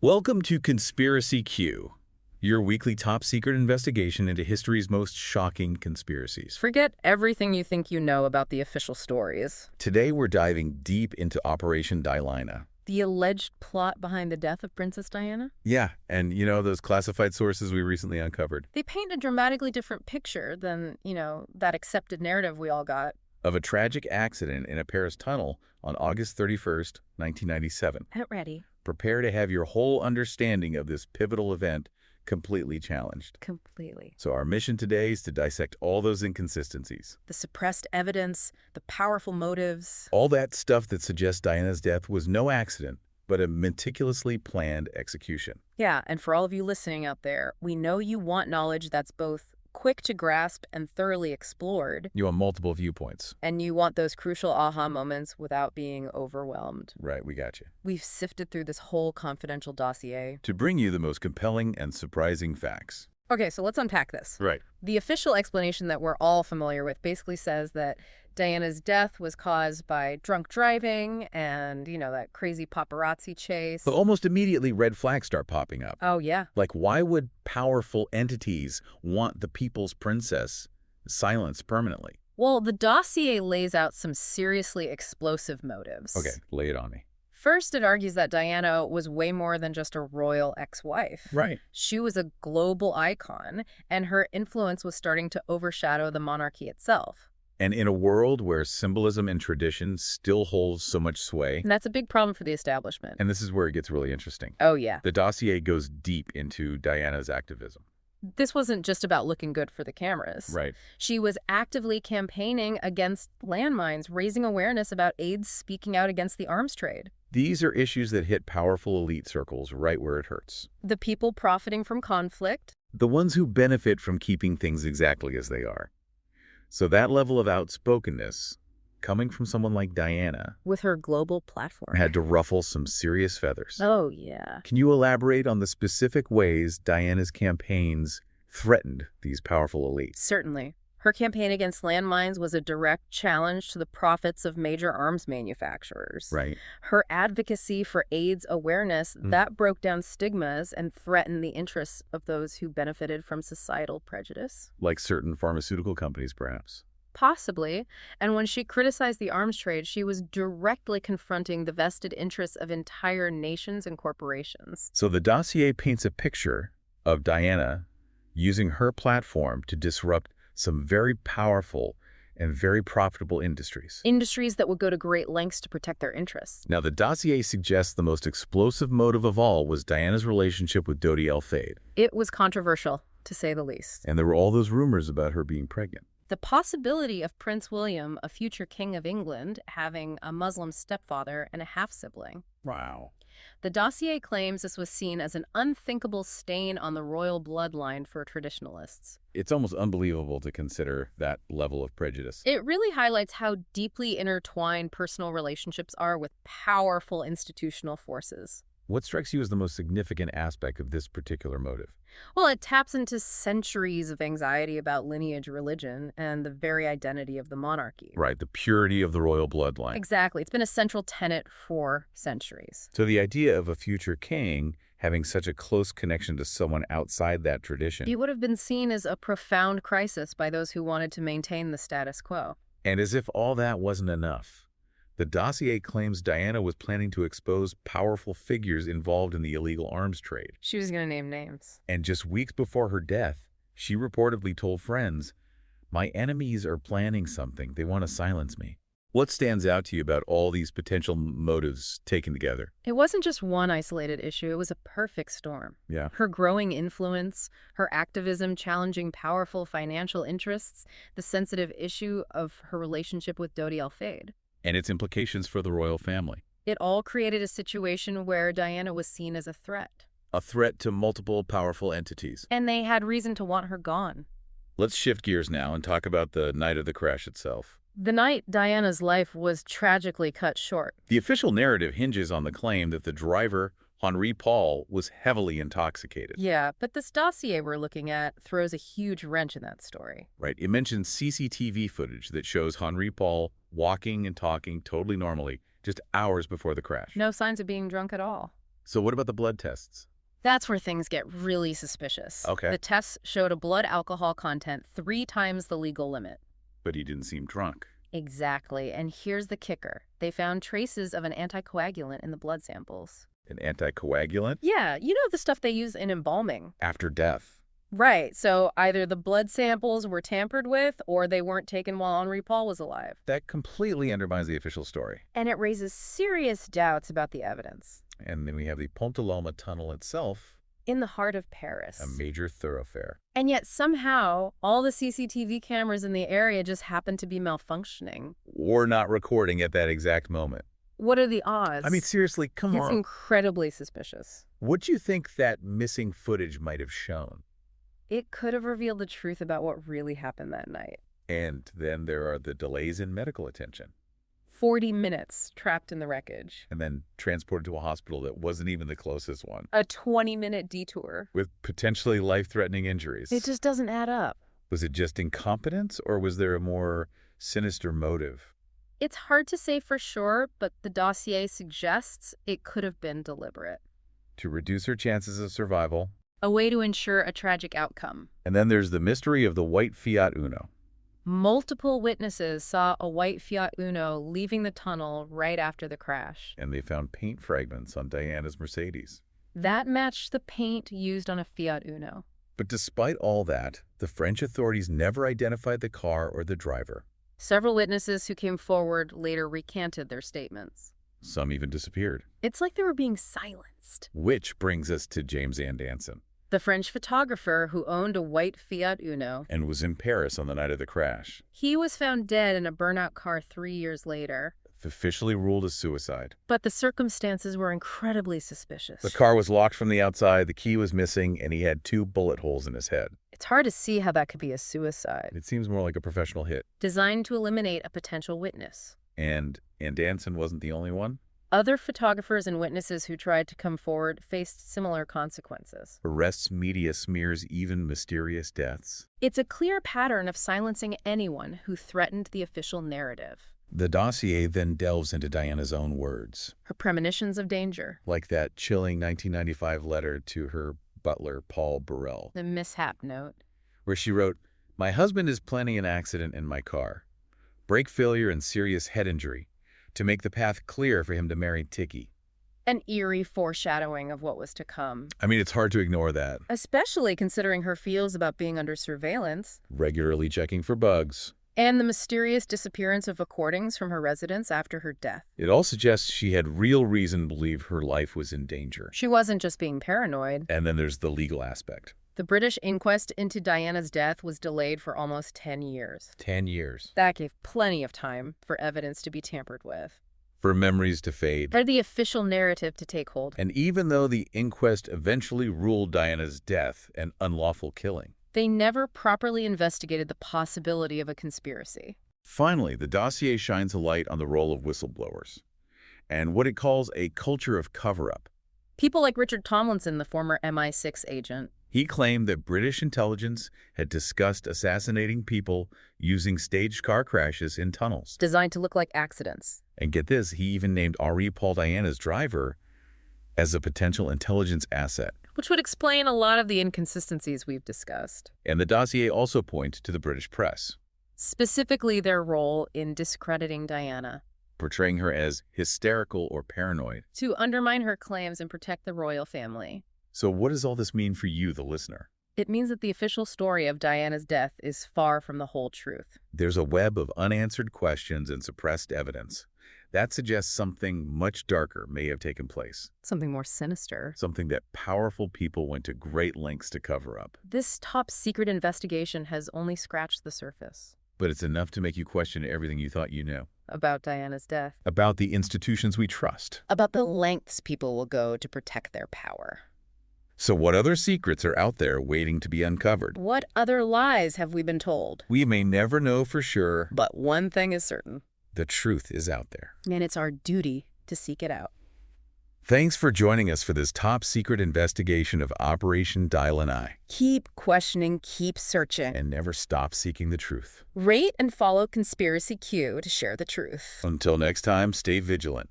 Welcome to Conspiracy Q, your weekly top-secret investigation into history's most shocking conspiracies. Forget everything you think you know about the official stories. Today, we're diving deep into Operation Diana. The alleged plot behind the death of Princess Diana? Yeah, and you know those classified sources we recently uncovered? They paint a dramatically different picture than, that accepted narrative we all got. Of a tragic accident in a Paris tunnel on August 31st, 1997. Get ready. Prepare to have your whole understanding of this pivotal event completely challenged. Completely. So our mission today is to dissect all those inconsistencies. The suppressed evidence, the powerful motives. All that stuff that suggests Diana's death was no accident, but a meticulously planned execution. Yeah, and for all of you listening out there, we know you want knowledge that's both quick to grasp and thoroughly explored. You want multiple viewpoints. And you want those crucial aha moments without being overwhelmed. Right, we got you. We've sifted through this whole confidential dossier to bring you the most compelling and surprising facts. Okay, so let's unpack this. Right. The official explanation that we're all familiar with basically says that Diana's death was caused by drunk driving and, that crazy paparazzi chase. But almost immediately, red flags start popping up. Oh, yeah. Like, why would powerful entities want the people's princess silenced permanently? Well, the dossier lays out some seriously explosive motives. Okay, lay it on me. First, it argues that Diana was way more than just a royal ex-wife. Right. She was a global icon, and her influence was starting to overshadow the monarchy itself. And in a world where symbolism and tradition still holds so much sway. And that's a big problem for the establishment. And this is where it gets really interesting. Oh, yeah. The dossier goes deep into Diana's activism. This wasn't just about looking good for the cameras. Right. She was actively campaigning against landmines, raising awareness about aides speaking out against the arms trade. These are issues that hit powerful elite circles right where it hurts. The people profiting from conflict. The ones who benefit from keeping things exactly as they are. So that level of outspokenness, coming from someone like Diana, with her global platform, had to ruffle some serious feathers. Oh, yeah. Can you elaborate on the specific ways Diana's campaigns threatened these powerful elites? Certainly. Her campaign against landmines was a direct challenge to the profits of major arms manufacturers. Right. Her advocacy for AIDS awareness, that broke down stigmas and threatened the interests of those who benefited from societal prejudice. Like certain pharmaceutical companies, perhaps. Possibly. And when she criticized the arms trade, she was directly confronting the vested interests of entire nations and corporations. So the dossier paints a picture of Diana using her platform to disrupt some very powerful and very profitable industries. Industries that would go to great lengths to protect their interests. Now, the dossier suggests the most explosive motive of all was Diana's relationship with Dodi El-Fayed. It was controversial, to say the least. And there were all those rumors about her being pregnant. The possibility of Prince William, a future king of England, having a Muslim stepfather and a half-sibling. Wow. The dossier claims this was seen as an unthinkable stain on the royal bloodline for traditionalists. It's almost unbelievable to consider that level of prejudice. It really highlights how deeply intertwined personal relationships are with powerful institutional forces. What strikes you as the most significant aspect of this particular motive? Well, it taps into centuries of anxiety about lineage religion and the very identity of the monarchy. Right, the purity of the royal bloodline. Exactly. It's been a central tenet for centuries. So the idea of a future king having such a close connection to someone outside that tradition. It would have been seen as a profound crisis by those who wanted to maintain the status quo. And as if all that wasn't enough, the dossier claims Diana was planning to expose powerful figures involved in the illegal arms trade. She was going to name names. And just weeks before her death, she reportedly told friends, "My enemies are planning something. They want to silence me." What stands out to you about all these potential motives taken together? It wasn't just one isolated issue. It was a perfect storm. Yeah. Her growing influence, her activism challenging powerful financial interests, the sensitive issue of her relationship with Dodi El-Fayed. And its implications for the royal family. It all created a situation where Diana was seen as a threat. A threat to multiple powerful entities. And they had reason to want her gone. Let's shift gears now and talk about the night of the crash itself. The night Diana's life was tragically cut short. The official narrative hinges on the claim that the driver, Henri Paul, was heavily intoxicated. Yeah, but this dossier we're looking at throws a huge wrench in that story. Right. It mentions CCTV footage that shows Henri Paul walking and talking totally normally just hours before the crash. No signs of being drunk at all. So what about the blood tests? That's where things get really suspicious. Okay. The tests showed a blood alcohol content 3 times the legal limit. But he didn't seem drunk. Exactly. And here's the kicker. They found traces of an anticoagulant in the blood samples. An anticoagulant? Yeah, you know the stuff they use in embalming. After death. Right. So either the blood samples were tampered with or they weren't taken while Henri Paul was alive. That completely undermines the official story. And it raises serious doubts about the evidence. And then we have the Pont de l'Alma tunnel itself, In the heart of Paris. a major thoroughfare. And yet somehow all the CCTV cameras in the area just happen to be malfunctioning. Or not recording at that exact moment. What are the odds? I mean, seriously, come It's on. incredibly suspicious. What do you think that missing footage might have shown? It could have revealed the truth about what really happened that night. And then there are the delays in medical attention. 40 minutes trapped in the wreckage. And then transported to a hospital that wasn't even the closest one. A 20-minute detour. With potentially life-threatening injuries. It just doesn't add up. Was it just incompetence, or was there a more sinister motive? It's hard to say for sure, but the dossier suggests it could have been deliberate. To reduce her chances of survival. A way to ensure a tragic outcome. And then there's the mystery of the white Fiat Uno. Multiple witnesses saw a white Fiat Uno leaving the tunnel right after the crash. And they found paint fragments on Diana's Mercedes. That matched the paint used on a Fiat Uno. But despite all that, the French authorities never identified the car or the driver. Several witnesses who came forward later recanted their statements. Some even disappeared. It's like they were being silenced. Which brings us to James Andanson. The French photographer who owned a white Fiat Uno. And was in Paris on the night of the crash. He was found dead in a burnout car 3 years later. Officially ruled as suicide. But the circumstances were incredibly suspicious. The car was locked from the outside, the key was missing, and he had 2 bullet holes in his head. It's hard to see how that could be a suicide. It seems more like a professional hit. Designed to eliminate a potential witness. And Andanson wasn't the only one? Other photographers and witnesses who tried to come forward faced similar consequences. Arrests, media smears, even mysterious deaths. It's a clear pattern of silencing anyone who threatened the official narrative. The dossier then delves into Diana's own words. Her premonitions of danger. Like that chilling 1995 letter to her butler, Paul Burrell. The mishap note. Where she wrote, "My husband is planning an accident in my car. Brake failure and serious head injury. To make the path clear for him to marry Tiki." An eerie foreshadowing of what was to come. I mean, it's hard to ignore that. Especially considering her feels about being under surveillance. Regularly checking for bugs. And the mysterious disappearance of recordings from her residence after her death. It all suggests she had real reason to believe her life was in danger. She wasn't just being paranoid. And then there's the legal aspect. The British inquest into Diana's death was delayed for almost 10 years. 10 years. That gave plenty of time for evidence to be tampered with. For memories to fade. For the official narrative to take hold. And even though the inquest eventually ruled Diana's death an unlawful killing, they never properly investigated the possibility of a conspiracy. Finally, the dossier shines a light on the role of whistleblowers and what it calls a culture of cover-up. People like Richard Tomlinson, the former MI6 agent. He claimed that British intelligence had discussed assassinating people using staged car crashes in tunnels. Designed to look like accidents. And get this, he even named Henri Paul Diana's driver as a potential intelligence asset. Which would explain a lot of the inconsistencies we've discussed. And the dossier also points to the British press. Specifically their role in discrediting Diana. Portraying her as hysterical or paranoid. To undermine her claims and protect the royal family. So what does all this mean for you, the listener? It means that the official story of Diana's death is far from the whole truth. There's a web of unanswered questions and suppressed evidence. That suggests something much darker may have taken place. Something more sinister. Something that powerful people went to great lengths to cover up. This top-secret investigation has only scratched the surface. But it's enough to make you question everything you thought you knew. About Diana's death. About the institutions we trust. About the lengths people will go to protect their power. So what other secrets are out there waiting to be uncovered? What other lies have we been told? We may never know for sure. But one thing is certain. The truth is out there. And it's our duty to seek it out. Thanks for joining us for this top-secret investigation of Operation Dial an Eye. Keep questioning, keep searching. And never stop seeking the truth. Rate and follow Conspiracy Q to share the truth. Until next time, stay vigilant.